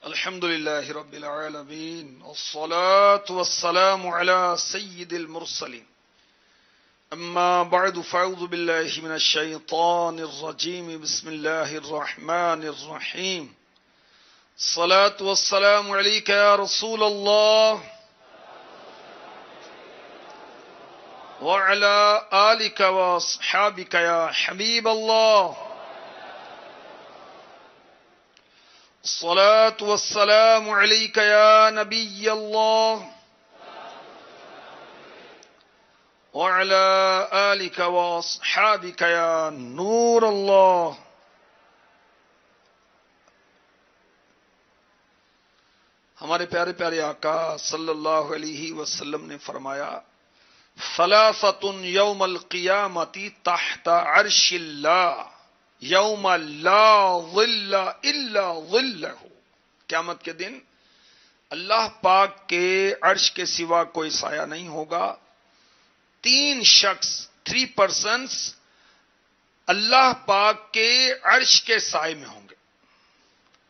الحمد لله رب العالمين والصلاة والسلام على سيد المرسلين أما بعد فأعوذ بالله من الشيطان الرجيم بسم الله الرحمن الرحيم الصلاة والسلام عليك يا رسول الله وعلى آلك وأصحابك يا حبيب الله الصلاة والسلام عليك يا نبي الله وعلى آلك وأصحابك يا نور الله. ہمارے پیارے پیارے آقا صلی اللہ علیہ وسلم نے فرمایا ثلاثۃ یوم القیامۃ تحت عرش اللہ یوم لا ظل الا ظلہ. قیامت کے دن اللہ پاک کے عرش کے سوا کوئی سایہ نہیں ہوگا. تین شخص 3 persons اللہ پاک کے عرش کے سائے میں ہوں گے.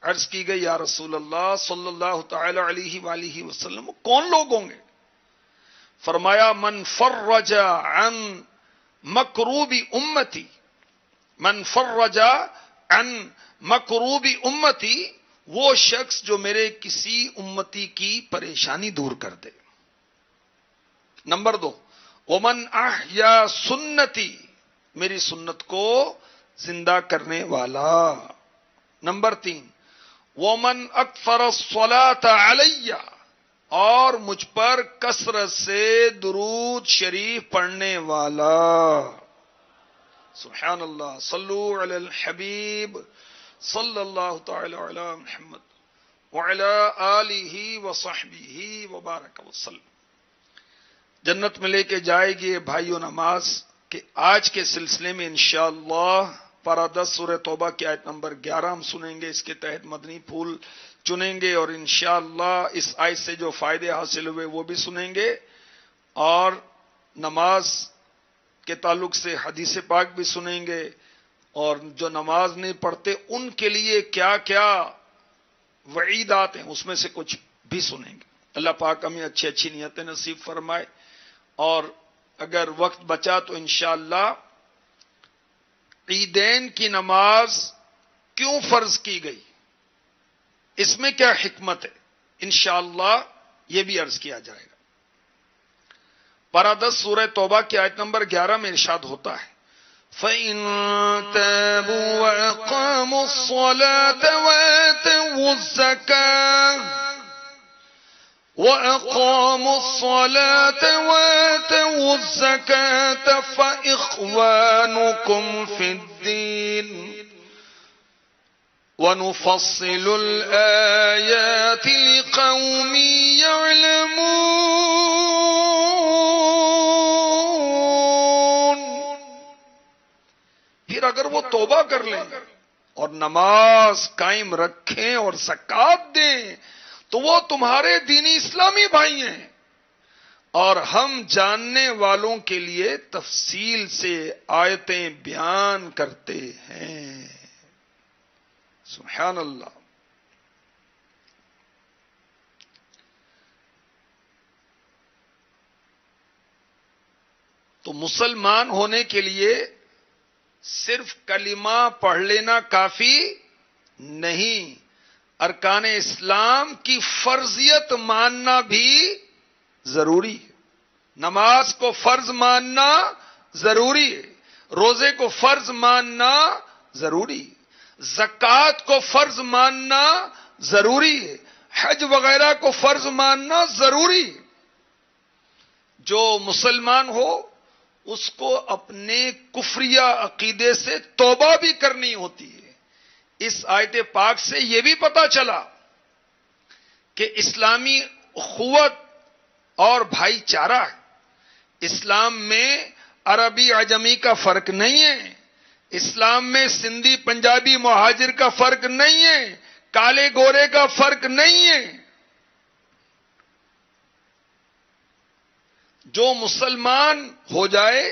عرض کی گئی یا رسول اللہ صلی اللہ تعالی علیہ وآلہ وسلم کون لوگ ہوں گے؟ فرمایا من فرج عن مکروب امتی، من فرج عن مکروب امتی، وہ شخص جو میرے کسی امتی کی پریشانی دور کر دے. نمبر 2 ومن احیا سنتی، میری سنت کو زندہ کرنے والا. نمبر 3 ومن اکثر الصلاۃ علی، اور مجھ پر کثرت سے درود شریف پڑھنے والا. سبحان اللہ. صلو علی الحبیب صلی اللہ تعالی علی محمد وعلی آلہ وصحبہ وبارک وسلم. جنت میں لے کے جائے گی بھائیو نماز کہ آج کے سلسلے میں انشاءاللہ پارہ 10 سورہ توبہ کی آیت نمبر 11 ہم سنیں گے. اس کے تحت مدنی پھول چنیں گے اور انشاءاللہ اس آیت سے جو فائدے حاصل ہوئے وہ بھی سنیں گے، اور نماز کے تعلق سے حدیث پاک بھی سنیں گے، اور جو نماز نہیں پڑھتے ان کے لیے کیا کیا وعیدات ہیں اس میں سے کچھ بھی سنیں گے. اللہ پاک ہمیں اچھی اچھی نیتیں نصیب فرمائے. اور اگر وقت بچا تو انشاءاللہ عیدین کی نماز کیوں فرض کی گئی، اس میں کیا حکمت ہے، انشاءاللہ یہ بھی عرض کیا جائے گا. پارہ 10 سورہ توبہ کی آیت نمبر 11 میں ارشاد ہوتا ہے فَإِن تَابُوا وَأَقَامُوا الصَّلَاةَ وَآتَوُا الزَّكَاةَ وَأَقَامُوا الصَّلَاةَ وَآتَوُا الزَّكَاةَ فَإِخْوَانُكُمْ فِي الدِّينِ وَنُفَصِّلُ الْآيَاتِ لِقَوْمٍ يَعْلَمُونَ. پھر اگر وہ توبہ کر لیں اور نماز قائم رکھیں اور زکوٰۃ دیں تو وہ تمہارے دینی اسلامی بھائی ہیں، اور ہم جاننے والوں کے لیے تفصیل سے آیتیں بیان کرتے ہیں. سبحان اللہ. تو مسلمان ہونے کے لیے صرف کلمہ پڑھ لینا کافی نہیں، ارکان اسلام کی فرضیت ماننا بھی ضروری ہے. نماز کو فرض ماننا ضروری ہے، روزے کو فرض ماننا ضروری ہے، زکوٰۃ کو فرض ماننا ضروری ہے، حج وغیرہ کو فرض ماننا ضروری ہے. جو مسلمان ہو اس کو اپنے کفریہ عقیدے سے توبہ بھی کرنی ہوتی ہے. اس آیت پاک سے یہ بھی پتا چلا کہ اسلامی اخوت اور بھائی چارہ ہے. اسلام میں عربی عجمی کا فرق نہیں ہے، اسلام میں سندھی پنجابی مہاجر کا فرق نہیں ہے، کالے گورے کا فرق نہیں ہے. جو مسلمان ہو جائے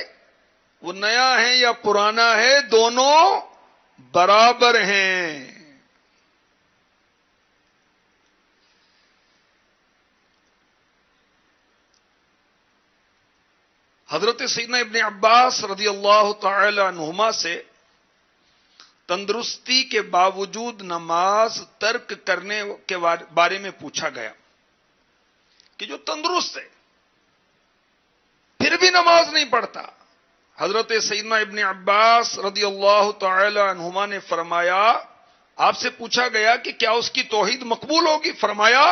وہ نیا ہے یا پرانا ہے، دونوں برابر ہیں. حضرت سیدنا ابن عباس رضی اللہ تعالی عنہما سے تندرستی کے باوجود نماز ترک کرنے کے بارے میں پوچھا گیا کہ جو تندرست ہے پھر بھی نماز نہیں پڑھتا. حضرت سیدنا ابن عباس رضی اللہ تعالی عنہما نے فرمایا، آپ سے پوچھا گیا کہ کیا اس کی توحید مقبول ہوگی؟ فرمایا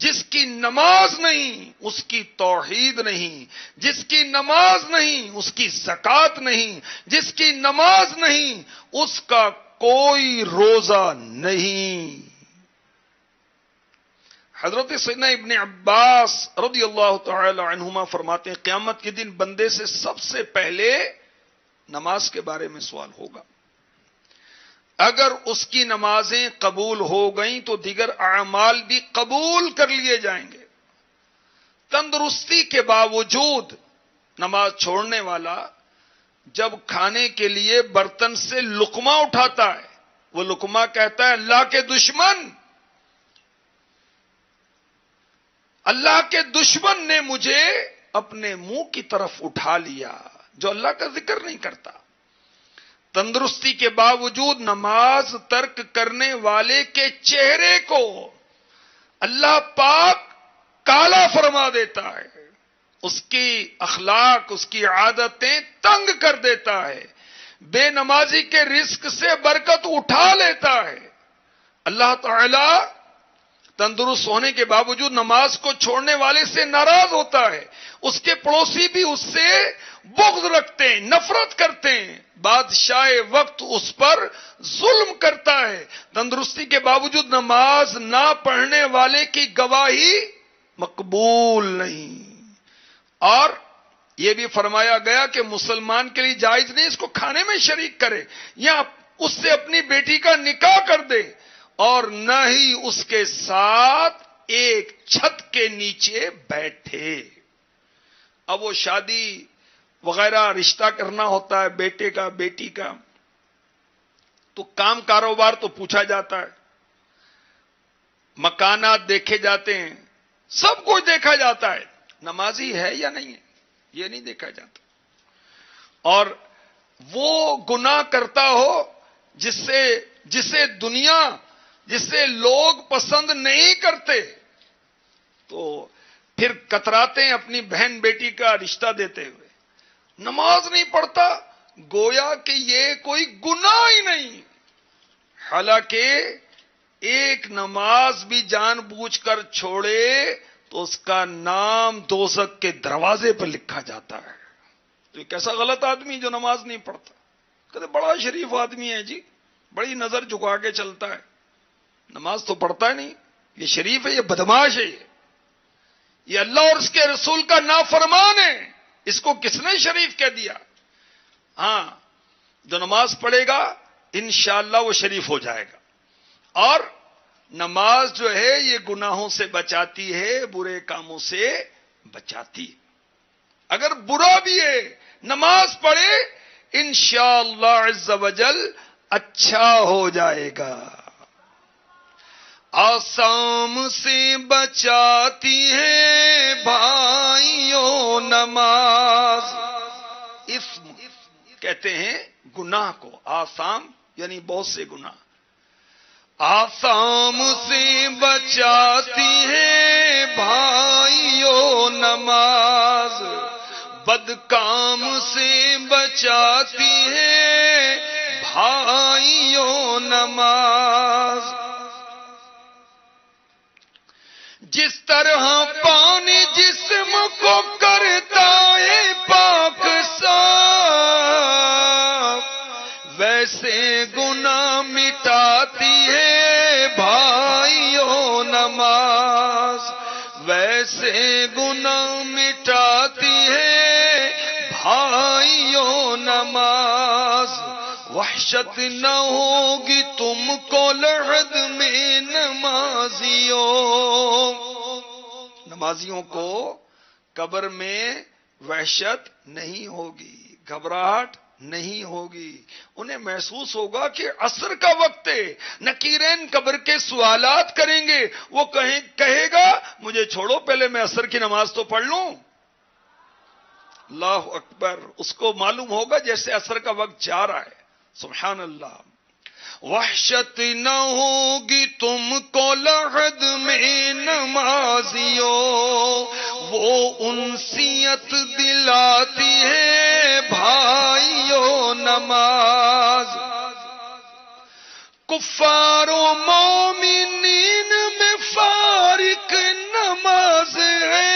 جس کی نماز نہیں اس کی توحید نہیں، جس کی نماز نہیں اس کی زکوٰۃ نہیں، جس کی نماز نہیں اس کا کوئی روزہ نہیں. حضرت سیدنا ابن عباس رضی اللہ تعالی عنہما فرماتے ہیں قیامت کے دن بندے سے سب سے پہلے نماز کے بارے میں سوال ہوگا. اگر اس کی نمازیں قبول ہو گئیں تو دیگر اعمال بھی قبول کر لیے جائیں گے. تندرستی کے باوجود نماز چھوڑنے والا جب کھانے کے لیے برتن سے لقمہ اٹھاتا ہے، وہ لقمہ کہتا ہے اللہ کے دشمن، اللہ کے دشمن نے مجھے اپنے منہ کی طرف اٹھا لیا، جو اللہ کا ذکر نہیں کرتا. تندرستی کے باوجود نماز ترک کرنے والے کے چہرے کو اللہ پاک کالا فرما دیتا ہے، اس کی اخلاق اس کی عادتیں تنگ کر دیتا ہے، بے نمازی کے رزق سے برکت اٹھا لیتا ہے. اللہ تعالی تندرست ہونے کے باوجود نماز کو چھوڑنے والے سے ناراض ہوتا ہے. اس کے پڑوسی بھی اس سے بغض رکھتے ہیں، نفرت کرتے ہیں. بادشاہ وقت اس پر ظلم کرتا ہے. تندرستی کے باوجود نماز نہ پڑھنے والے کی گواہی مقبول نہیں. اور یہ بھی فرمایا گیا کہ مسلمان کے لیے جائز نہیں اس کو کھانے میں شریک کرے یا اس سے اپنی بیٹی کا نکاح کر دے، اور نہ ہی اس کے ساتھ ایک چھت کے نیچے بیٹھے. اب وہ شادی وغیرہ رشتہ کرنا ہوتا ہے بیٹے کا بیٹی کا، تو کام کاروبار تو پوچھا جاتا ہے، مکانات دیکھے جاتے ہیں، سب کچھ دیکھا جاتا ہے. نمازی ہے یا نہیں ہے یہ نہیں دیکھا جاتا. اور وہ گناہ کرتا ہو جسے لوگ پسند نہیں کرتے، تو پھر کتراتے ہیں اپنی بہن بیٹی کا رشتہ دیتے ہوئے. نماز نہیں پڑھتا گویا کہ یہ کوئی گناہ ہی نہیں، حالانکہ ایک نماز بھی جان بوجھ کر چھوڑے تو اس کا نام دوزخ کے دروازے پر لکھا جاتا ہے. تو ایک ایسا غلط آدمی جو نماز نہیں پڑھتا، کہتے بڑا شریف آدمی ہے جی، بڑی نظر جھکا کے چلتا ہے، نماز تو پڑھتا ہے نہیں، یہ شریف ہے یہ بدماش ہے، یہ اللہ اور اس کے رسول کا نافرمان ہے، اس کو کس نے شریف کہہ دیا؟ ہاں، جو نماز پڑھے گا انشاءاللہ وہ شریف ہو جائے گا. اور نماز جو ہے یہ گناہوں سے بچاتی ہے، برے کاموں سے بچاتی ہے. اگر برا بھی ہے نماز پڑھے انشاءاللہ عز وجل اچھا ہو جائے گا. آسام سے بچاتی ہے بھائیوں نماز. اسم کہتے ہیں گناہ کو، آسام یعنی بہت سے گناہ. آسام سے بچاتی ہے بھائیوں نماز، بدکام سے بچاتی ہے بھائیوں نماز. جس طرح پانی جسم کو کرتا ہے پاک صاف، ویسے گناہ مٹاتی ہے بھائیوں نماز، ویسے گناہ مٹاتی ہے بھائیوں نماز. وحشت نہ ہوگی تم کو لحد میں نمازیوں کو قبر میں وحشت نہیں ہوگی، گھبراہٹ نہیں ہوگی. انہیں محسوس ہوگا کہ عصر کا وقت ہے. نکیرین قبر کے سوالات کریں گے، وہ کہے گا مجھے چھوڑو پہلے میں عصر کی نماز تو پڑھ لوں. اللہ اکبر. اس کو معلوم ہوگا جیسے عصر کا وقت جا رہا ہے. سبحان اللہ. وحشت نہ ہوگی تم کو لحد میں نمازیوں، وہ انسیت دلاتی ہے بھائیوں نماز. کفار و مومنین میں فارق نماز ہے،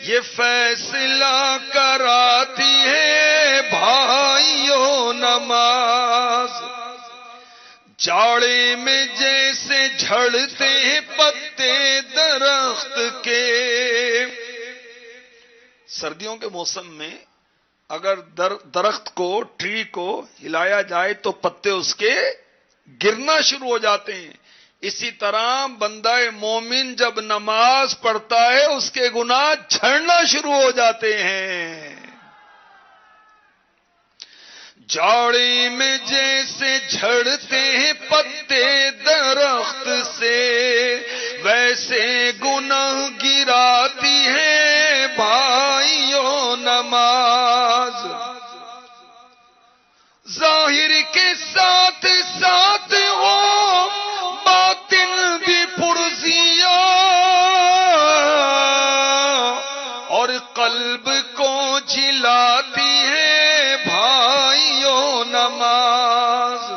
یہ فیصلہ کراتی ہے بھائیوں نماز. جاڑے میں جیسے جھڑتے ہیں پتے درخت کے، سردیوں کے موسم میں اگر درخت کو، ٹری کو ہلایا جائے تو پتے اس کے گرنا شروع ہو جاتے ہیں. اسی طرح بندہ مومن جب نماز پڑھتا ہے اس کے گناہ جھڑنا شروع ہو جاتے ہیں. جاڑی میں جیسے جھڑتے ہیں پتے درخت سے، ویسے گناہ گراتی ہے بھائیوں نماز. ظاہر کے ساتھ ساتھ ہو باطن بھی پرزیاں، اور قلب کو جلاتی ہے بھائیوں نماز.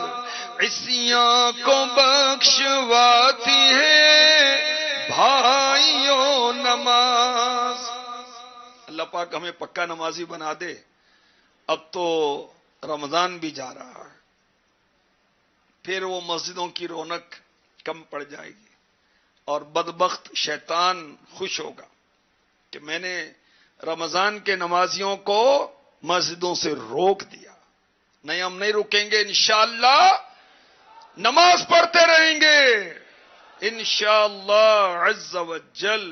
عصیاں کو بخشواتی ہے بھائیوں نماز. اللہ پاک ہمیں پکا نمازی بنا دے. اب تو رمضان بھی جا رہا ہے، پھر وہ مسجدوں کی رونق کم پڑ جائے گی، اور بدبخت شیطان خوش ہوگا کہ میں نے رمضان کے نمازیوں کو مسجدوں سے روک دیا. نہیں، ہم نہیں رکیں گے، انشاءاللہ نماز پڑھتے رہیں گے انشاءاللہ عز وجل.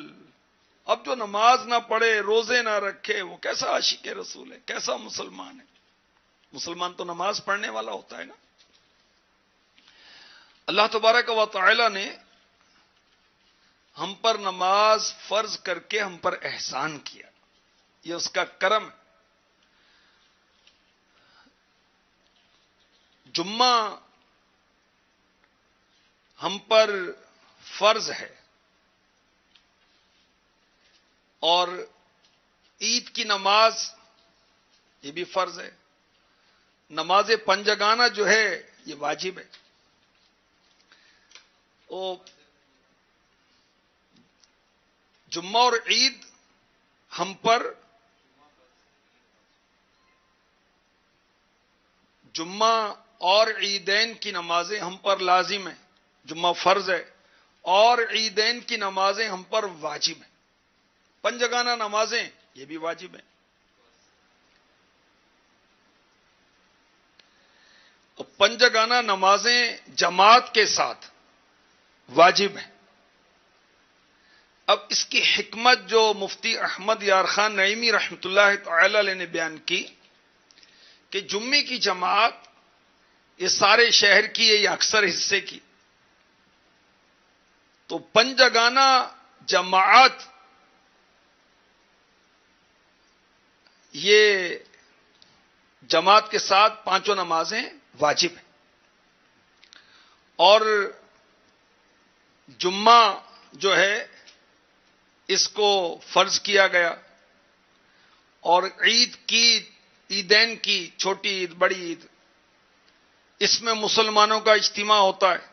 اب جو نماز نہ پڑھے، روزے نہ رکھے، وہ کیسا عاشق رسول ہے، کیسا مسلمان ہے؟ مسلمان تو نماز پڑھنے والا ہوتا ہے نا. اللہ تبارک و تعالی نے ہم پر نماز فرض کر کے ہم پر احسان کیا، یہ اس کا کرم ہے. جمعہ ہم پر فرض ہے، اور عید کی نماز یہ بھی فرض ہے. نماز پنجگانہ جو ہے یہ واجب ہے. جمعہ اور عید ہم پر، جمعہ اور عیدین کی نمازیں ہم پر لازم ہیں. جمعہ فرض ہے اور عیدین کی نمازیں ہم پر واجب ہیں. پنجگانہ نمازیں یہ بھی واجب ہیں. پنجگانہ نمازیں جماعت کے ساتھ واجب ہیں. اب اس کی حکمت جو مفتی احمد یار خان نعیمی رحمۃ اللہ تعالی علیہ نے بیان کی کہ جمعے کی جماعت یہ سارے شہر کی ہے یا اکثر حصے کی، تو پنجگانہ جماعت یہ جماعت کے ساتھ پانچوں نمازیں واجب ہیں. اور جمعہ جو ہے اس کو فرض کیا گیا، اور عید کی، عیدین کی، چھوٹی عید بڑی عید، اس میں مسلمانوں کا اجتماع ہوتا ہے.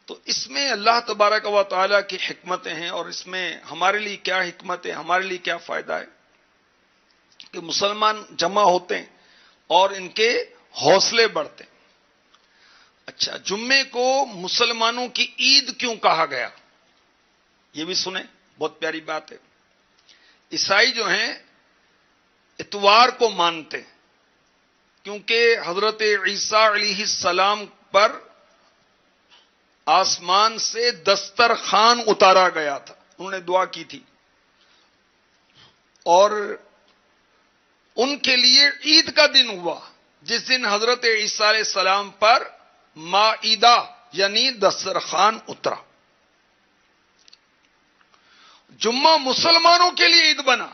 تو اس میں اللہ تبارک و تعالیٰ کی حکمتیں ہیں، اور اس میں ہمارے لیے کیا حکمت ہے، ہمارے لیے کیا فائدہ ہے کہ مسلمان جمع ہوتے ہیں اور ان کے حوصلے بڑھتے ہیں. اچھا، جمعے کو مسلمانوں کی عید کیوں کہا گیا یہ بھی سنیں، بہت پیاری بات ہے. عیسائی جو ہیں اتوار کو مانتے ہیں، کیونکہ حضرت عیسیٰ علیہ السلام پر آسمان سے دسترخوان اتارا گیا تھا، انہوں نے دعا کی تھی، اور ان کے لیے عید کا دن ہوا جس دن حضرت عیسیٰ علیہ السلام پر مائدہ یعنی دسترخوان اترا. جمعہ مسلمانوں کے لیے عید بنا.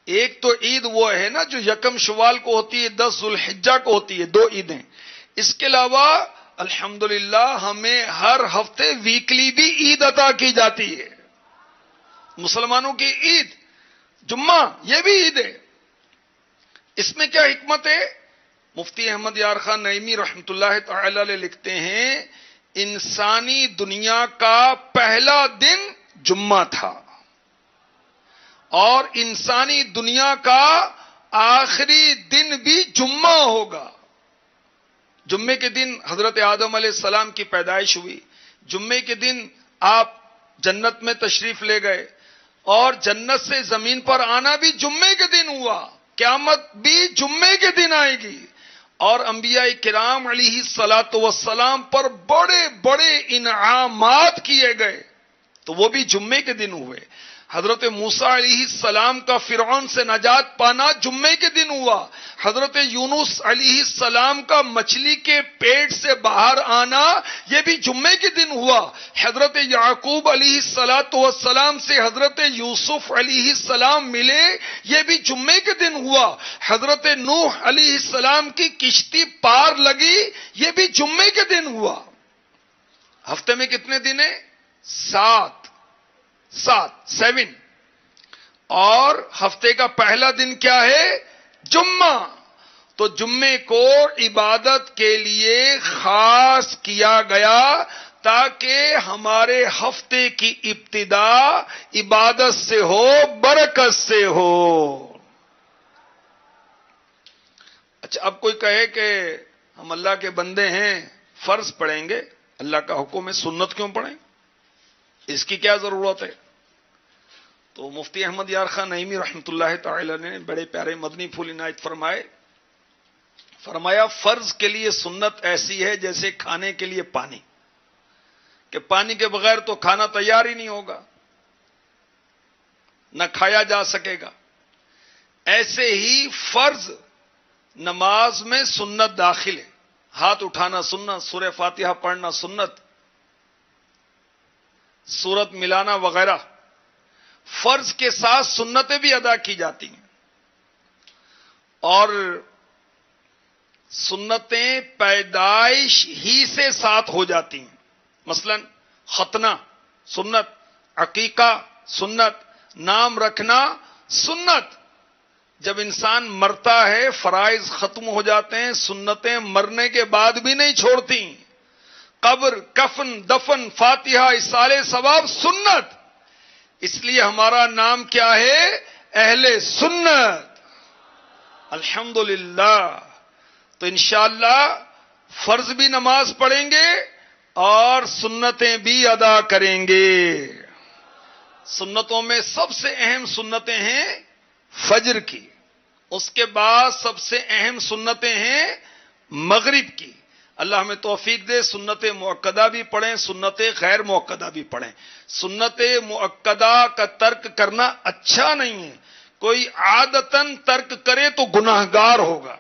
ایک تو عید وہ ہے نا جو یکم شوال کو ہوتی ہے، 10 ذوالحجہ کو ہوتی ہے، 2 عیدیں. اس کے علاوہ الحمدللہ ہمیں ہر ہفتے ویکلی بھی عید عطا کی جاتی ہے. مسلمانوں کی عید جمعہ یہ بھی عید ہے. اس میں کیا حکمت ہے؟ مفتی احمد یار خان نعیمی رحمت اللہ تعالی علیہ لکھتے ہیں انسانی دنیا کا پہلا دن جمعہ تھا اور انسانی دنیا کا آخری دن بھی جمعہ ہوگا. جمعے کے دن حضرت آدم علیہ السلام کی پیدائش ہوئی. جمعے کے دن آپ جنت میں تشریف لے گئے اور جنت سے زمین پر آنا بھی جمعے کے دن ہوا. قیامت بھی جمعے کے دن آئے گی. اور انبیاء کرام علیہ الصلاۃ والسلام پر بڑے بڑے انعامات کیے گئے تو وہ بھی جمعے کے دن ہوئے. حضرت موسیٰ علیہ السلام کا فرعون سے نجات پانا جمعے کے دن ہوا. حضرت یونس علیہ السلام کا مچھلی کے پیٹ سے باہر آنا یہ بھی جمعے کے دن ہوا. حضرت یعقوب علیہ السلام سے حضرت یوسف علیہ السلام ملے یہ بھی جمعے کے دن ہوا. حضرت نوح علیہ السلام کی کشتی پار لگی یہ بھی جمعے کے دن ہوا. ہفتے میں کتنے دن ہیں؟ 7 اور ہفتے کا پہلا دن کیا ہے؟ جمعہ. تو جمعے کو عبادت کے لیے خاص کیا گیا تاکہ ہمارے ہفتے کی ابتدا عبادت سے ہو، برکت سے ہو. اچھا اب کوئی کہے کہ ہم اللہ کے بندے ہیں، فرض پڑھیں گے، اللہ کا حکم ہے، سنت کیوں پڑھیں؟ اس کی کیا ضرورت ہے؟ تو مفتی احمد یار خان نعیمی رحمت اللہ تعالی نے بڑے پیارے مدنی پھول عنایت فرمایا فرض کے لیے سنت ایسی ہے جیسے کھانے کے لیے پانی، کہ پانی کے بغیر تو کھانا تیار ہی نہیں ہوگا، نہ کھایا جا سکے گا. ایسے ہی فرض نماز میں سنت داخل ہے. ہاتھ اٹھانا سنت، سورہ فاتحہ پڑھنا سنت، سورت ملانا وغیرہ. فرض کے ساتھ سنتیں بھی ادا کی جاتی ہیں اور سنتیں پیدائش ہی سے ساتھ ہو جاتی ہیں. مثلا ختنہ سنت، عقیقہ سنت، نام رکھنا سنت. جب انسان مرتا ہے فرائض ختم ہو جاتے ہیں، سنتیں مرنے کے بعد بھی نہیں چھوڑتی. قبر، کفن، دفن، فاتحہ، ایصال ثواب سنت. اس لیے ہمارا نام کیا ہے؟ اہل سنت. الحمدللہ. تو انشاءاللہ فرض بھی نماز پڑھیں گے اور سنتیں بھی ادا کریں گے. سنتوں میں سب سے اہم سنتیں ہیں فجر کی، اس کے بعد سب سے اہم سنتیں ہیں مغرب کی. اللہ ہمیں توفیق دے سنت مؤکدہ بھی پڑھیں، سنت غیر مؤکدہ بھی پڑھیں. سنت مؤکدہ کا ترک کرنا اچھا نہیں ہے. کوئی عادتاً ترک کرے تو گناہگار ہوگا.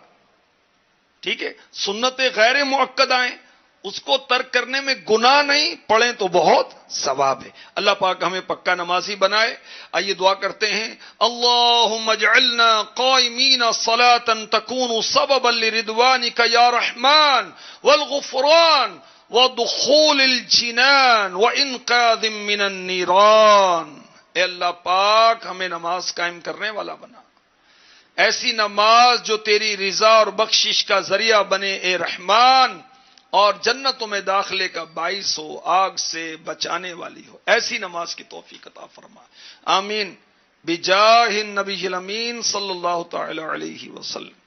ٹھیک ہے، سنت غیر مؤکدہ ہیں، اس کو ترک کرنے میں گناہ نہیں، پڑھیں تو بہت ثواب ہے. اللہ پاک ہمیں پکا نمازی بنائے. آئیے دعا کرتے ہیں. اللہم اجعلنا قائمین صلاة تکون سببا لرضوانک یا رحمان والغفران ودخول الجنان وانقاذ من النیران. اے اللہ پاک ہمیں نماز قائم کرنے والا بنا، ایسی نماز جو تیری رضا اور بخشش کا ذریعہ بنے اے رحمان، اور جنتوں میں داخلے کا باعث ہو، آگ سے بچانے والی ہو. ایسی نماز کی توفیق عطا فرما. آمین بجاہ النبی الامین صلی اللہ تعالی علیہ وسلم.